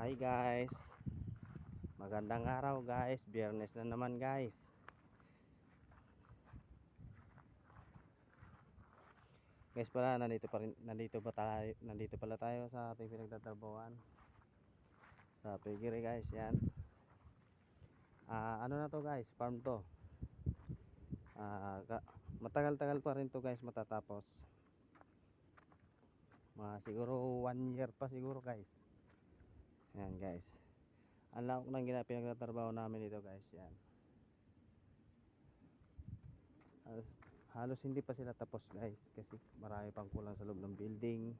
Hi guys, magandang araw guys, Biyernes na naman guys. Guys pala, nandito pala tayo sa ating pinagtatrabahuan sa piggery guys, yan. Ano na to guys, farm to. Matagal-tagal pa rin to guys matatapos. Siguro 1 year pa siguro guys. Yan guys. Ang lawak ng pinagtatrabaho namin dito guys, yan. Halos hindi pa sila tapos guys kasi marami pang kulang sa loob ng building.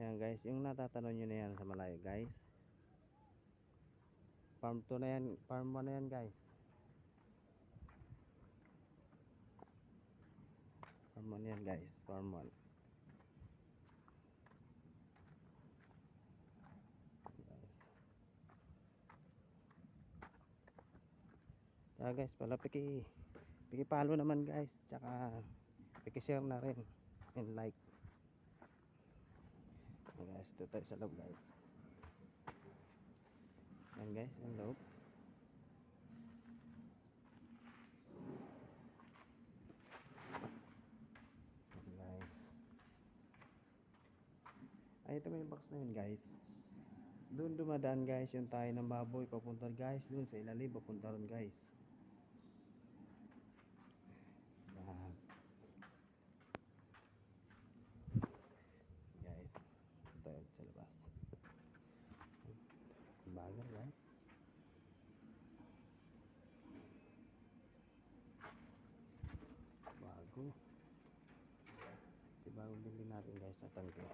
Ayan guys, yung natatanaw nyo na yan sa malayo guys, farm 2 na yan, farm 1 na yan guys. Farm 1 yan guys, farm 1 guys. Kaya guys, pala piki-follow naman guys, tsaka piki-share na rin and like. Ayan guys, ito tayo sa loob guys. Ayan guys, ang loob. Ayan guys. Ay, ito may box na yun guys. Doon dumadaan guys yung tayo ng baboy papunta guys, doon sa ilalim papunta ron guys. Guys, ito tayo sa labas. Bagal guys. Bago. Bagong building natin guys na tangke.